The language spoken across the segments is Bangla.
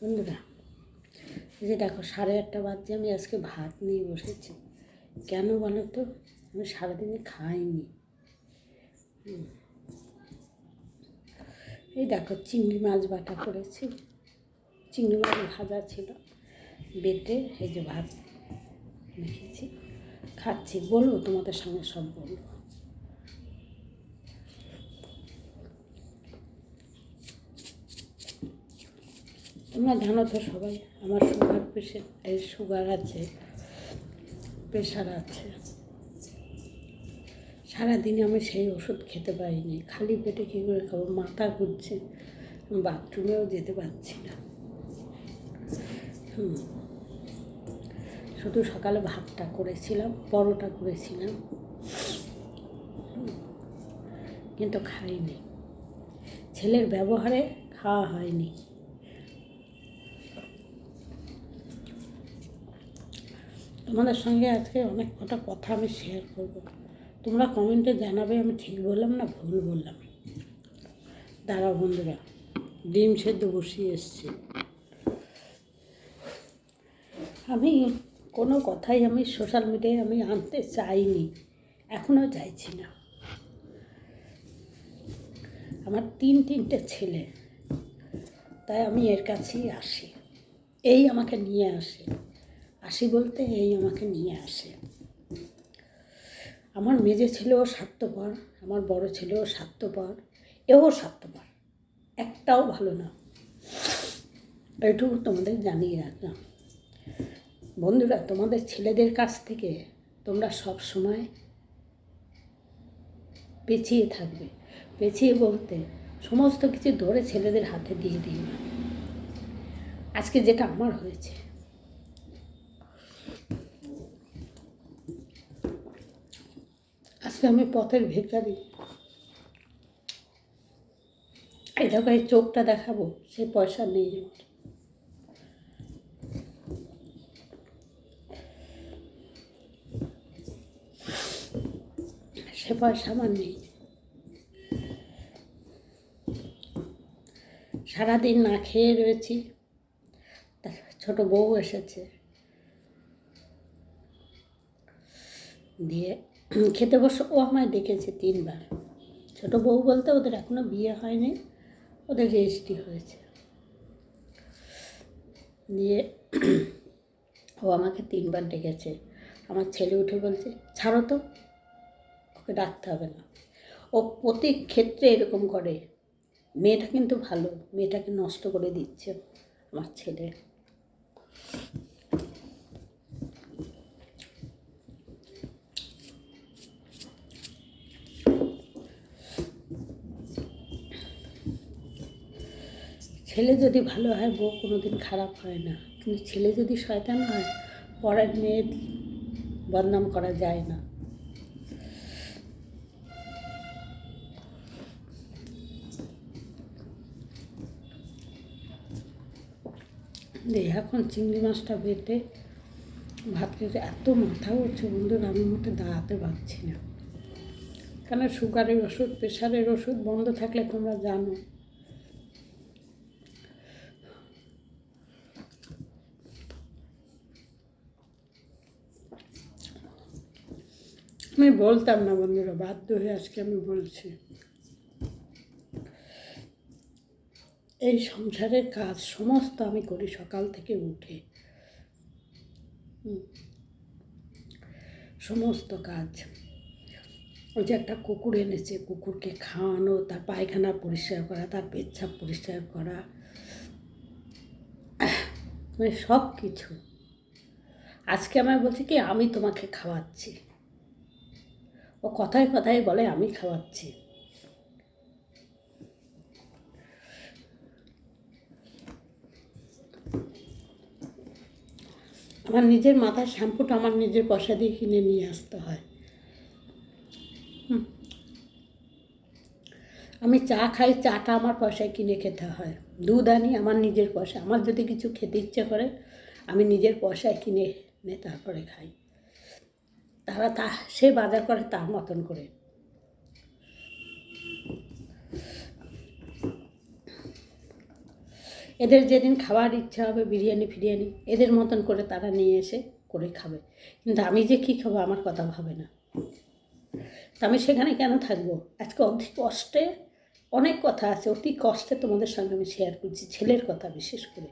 বন্ধুরা, এই যে দেখো 8:30 বাজছে, আমি আজকে ভাত নিয়ে বসেছি। কেন বলো তো? আমি সারাদিনে খাইনি। এই দেখো চিংড়ি মাছ বাটা করেছি, চিংড়ি মাছ ভাজা ছিল, বেটে এই যে ভাত মেখেছি, খাচ্ছি। বলবো তোমাদের সঙ্গে সব বলবো। তোমরা জানো তো সবাই, আমার সুগার আছে, প্রেশার আছে। সারাদিনে আমি সেই ওষুধ খেতে পারিনি, খালি পেটে কী করে খাবো? মাথা ঘুরছে, বাথরুমেও যেতে পারছি না। শুধু সকালে ভাতটা করেছিলাম, পরোটা করেছিলাম, কিন্তু খাইনি। ছেলের ব্যবহারে খাওয়া হয়নি। তোমাদের সঙ্গে আজকে অনেক কটা কথা আমি শেয়ার করব। তোমরা কমেন্টে জানাবে আমি ঠিক বললাম না ভুল বললাম। দাঁড়াও বন্ধুরা, ডিম সেদ্ধ বসিয়ে এসছি। আমি কোনো কথাই আমি সোশ্যাল মিডিয়ায় আমি আনতে চাইনি, এখনও চাইছি না। আমার তিনটে ছেলে, তাই আমি এর কাছেই আসি। এই আমাকে নিয়ে আসি বলতে এই আমাকে নিয়ে আসে। আমার মেজে ছেলেও স্বার্থপর, আমার বড় ছেলেও স্বার্থপর, এও স্বার্থপর, একটাও ভালো না। এইটুকু তোমাদের জানিয়ে রাখলাম। বন্ধুরা, তোমাদের ছেলেদের কাছ থেকে তোমরা সব সময় পেছিয়ে থাকবে। পেছিয়ে বলতে সমস্ত কিছু ধরে ছেলেদের হাতে দিয়ে দিই না। আজকে যেটা আমার হয়েছে, আজকে আমি পথের ভিখারি। এই দেখো, এই চোখটা দেখাবো, সে পয়সা নেই আমার। সে পয়সা আমার নেই। সারাদিন না খেয়ে রয়েছি। ছোট বউ এসেছে, দিয়ে খেতে বসে ও আমায় ডেকেছে 3বার। ছোট বউ বলতে ওদের এখনো বিয়ে হয়নি, ওদের রেজিস্ট্রি হয়েছে। দিয়ে ও আমাকে 3বার ডেকেছে। আমার ছেলে উঠে বলছে, ছাড়ো তো, ওকে ডাকতে হবে না। ও প্রতি ক্ষেত্রে এরকম করে। মেয়েটা কিন্তু ভালো, মেয়েটাকে নষ্ট করে দিচ্ছে আমার ছেলে। ছেলে যদি ভালো হয়, বউ কোনোদিন খারাপ হয় না, কিন্তু ছেলে যদি শয়তান হয়, পরের মেয়ের বদনাম করা যায় না। এখন চিংড়ি মাছটা বেটে ভাত খেতে এত মাথা উঠছে বন্ধুরা, আমি মোটে দাঁড়াতে পারছি না। কেন? সুগারের ওষুধ, প্রেশারের ওষুধ বন্ধ থাকলে তোমরা জানো। আমি বলতাম না বন্ধুরা, বাধ্য হয়ে আজকে আমি বলছি। এই সংসারের কাজ সমস্ত আমি করি সকাল থেকে উঠে, সমস্ত কাজ। ওই যে একটা কুকুর এনেছে, কুকুরকে খাওয়ানো, তার পায়খানা পরিষ্কার করা, তার পেচ্ছাপ পরিষ্কার করা, মানে সব কিছু। আজকে আমায় বলছে কি, আমি তোমাকে খাওয়াচ্ছি। ও কথায় কথায় বলে আমি খাওয়াচ্ছি। আমার নিজের মাথার শ্যাম্পুটা আমার নিজের পয়সা দিয়ে কিনে নিয়ে আসতে হয়। আমি চা খাই, চাটা আমার পয়সায় কিনে খেতে হয়। দুধ আনি আমার নিজের পয়সা। আমার যদি কিছু খেতে ইচ্ছে করে, আমি নিজের পয়সায় কিনে এনে তারপরে খাই। তারা সে বাজার করে তার মতন করে। এদের যেদিন খাওয়ার ইচ্ছা হবে বিরিয়ানি ফিরিয়ানি এদের মতন করে তারা নিয়ে এসে করে খাবে, কিন্তু আমি যে কী খাবো আমার কথা ভাবে না। তা আমি সেখানে কেন থাকবো? আজকে অতি কষ্টে, অনেক কথা আছে, অতি কষ্টে তোমাদের সঙ্গে আমি শেয়ার করছি, ছেলের কথা বিশেষ করে।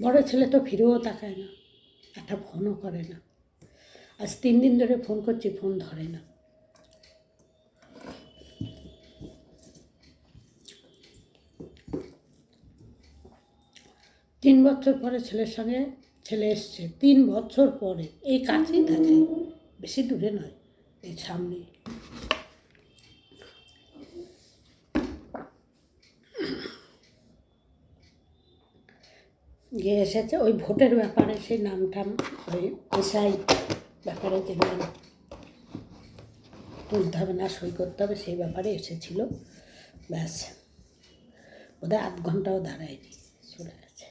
বড় ছেলে তো ফিরেও তাকায় না, একটা ফোনও করে না। আজ 3 দিন ধরে ফোন করছি, ফোন ধরে না। তিন বছর পরে ছেলের সঙ্গে ছেলে এসছে, 3 বছর পরে। এই কাছেই থাকে, বেশি দূরে নয়, এই সামনে। গিয়ে এসেছে ওই ভোটের ব্যাপারে, সেই নামটাম ওই এসআই ব্যাপারে যে নাম তুলতে হবে না সই করতে হবে সেই ব্যাপারে এসেছিল, ব্যাস। বোধহয় 8 ঘন্টাও দাঁড়ায়নি, চলে গেছে।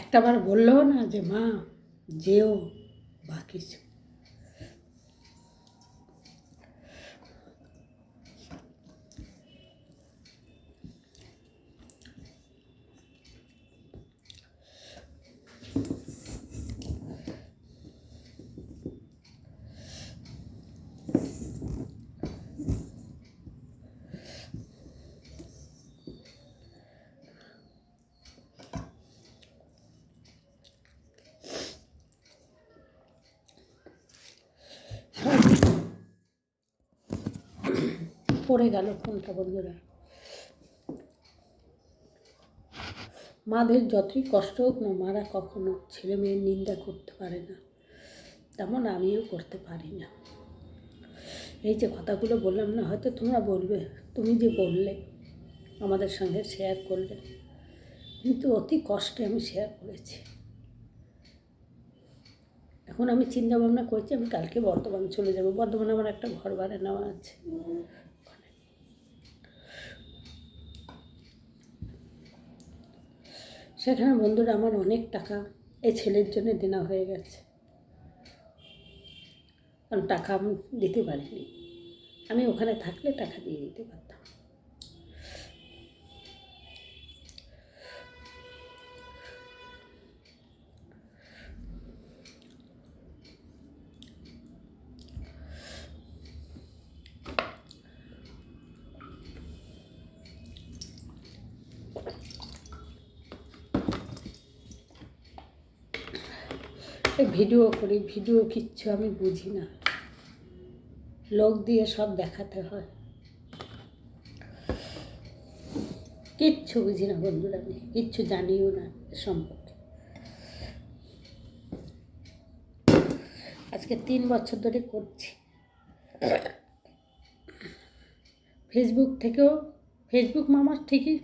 একটাবার বললো না যে মা যেও বা কিছু। পড়ে গেল ফোনটা বন্ধুরা। মাদের যতই কষ্ট হোক না, মারা কখনো ছেলে মেয়ের নিন্দা করতে পারে না, তেমন আমিও করতে পারি না। এই যে কথাগুলো বললাম না, হয়তো তোমরা বলবে তুমি যে বললে আমাদের সঙ্গে শেয়ার করলে, কিন্তু অতি কষ্টে আমি শেয়ার করেছি। এখন আমি চিন্তা ভাবনা করছি আমি কালকে বর্ধমান চলে যাব। বর্ধমানে আমার একটা ঘর ভাড়া নেওয়া আছে। সেখানে বন্ধুরা আমার অনেক টাকা এই ছেলের জন্য দেনা হয়ে গেছে, কারণ টাকা আমি দিতে পারিনি। আমি ওখানে থাকলে টাকা দিয়ে দিতে পারতাম। ভিডিও করি, ভিডিও কিচ্ছু আমি বুঝি না, লোক দিয়ে সব দেখাতে হয়, কিচ্ছু বুঝি না বন্ধুরা, আমি কিচ্ছু জানিও না এ সম্পর্কে। আজকে 3 বছর ধরে করছি। ফেসবুক মামার ঠিকই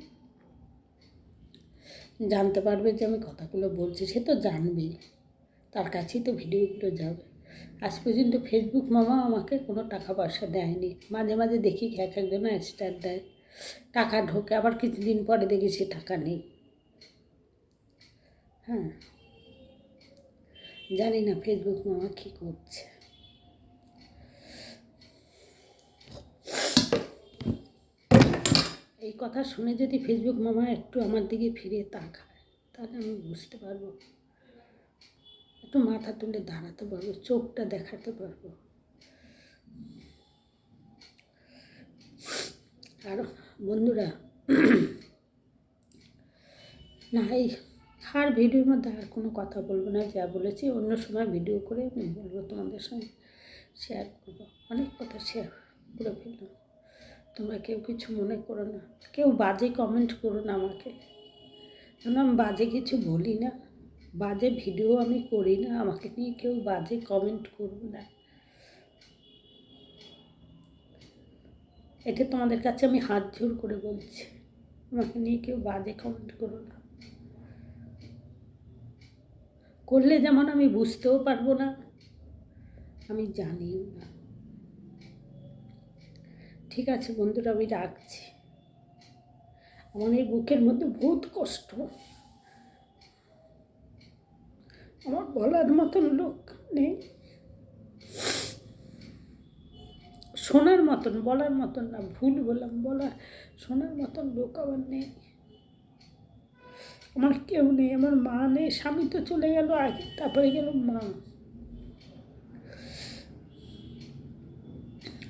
জানতে পারবে যে আমি কথাগুলো বলছি, সে তো জানবেই, তার কাছেই তো ভিডিওগুলো যাবে। আজ পর্যন্ত ফেসবুক মামা আমাকে কোনো টাকা পয়সা দেয়নি। মাঝে মাঝে দেখি এক একজন স্টার দেয়, টাকা ঢোকে, আবার কিছুদিন পরে দেখি সে টাকা নেই। হ্যাঁ, জানি না ফেসবুক মামা কী করছে। এই কথা শুনে যদি ফেসবুক মামা একটু আমার দিকে ফিরে তাকায়, তাহলে আমি বুঝতে পারবো, একটু মাথা তুলে দাঁড়াতে পারবো, চোখটা দেখাতে পারবো। আর বন্ধুরা, না এই আর ভিডিওর মধ্যে আর কোনো কথা বলবো না, যা বলেছি অন্য সময় ভিডিও করে আমি বলবো, তোমাদের সঙ্গে শেয়ার করবো। অনেক কথা শেয়ার করে ফেললাম, তোমরা কেউ কিছু মনে করো না, কেউ বাজে কমেন্ট করো না আমাকে, কেন আমি বাজে কিছু বলি না, বাজে ভিডিও আমি করি না, আমাকে নিয়ে কেউ বাজে কমেন্ট করবে না। এটা তোমাদের কাছে আমি হাত জোর করে বলছি, আমাকে নিয়ে কেউ বাজে কমেন্ট করো না, করলে যেমন আমি বুঝতেও পারবো না, আমি জানিও না। ঠিক আছে বন্ধুরা, আমি রাখছি। আমার এই বুকের মধ্যে বহুত কষ্ট। আমার বলার মতন লোক নেই, শোনার মতন, বলার মতন না, ভুল বললাম, বলার শোনার মতন লোক আমার নেই। আমার কেউ নেই, আমার মা নেই, স্বামী তো চলে গেল আগে, তারপরে গেল মা।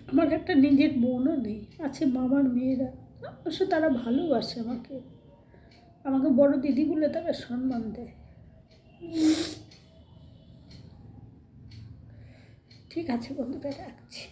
আমার একটা নিজের বোনও নেই, আছে মামার মেয়েরা, অবশ্য তারা ভালোবাসে আমাকে, আমাকে বড় দিদি বলে তারা সম্মান দেয়। ঠিক আছে বন্ধুরা, রাখছি।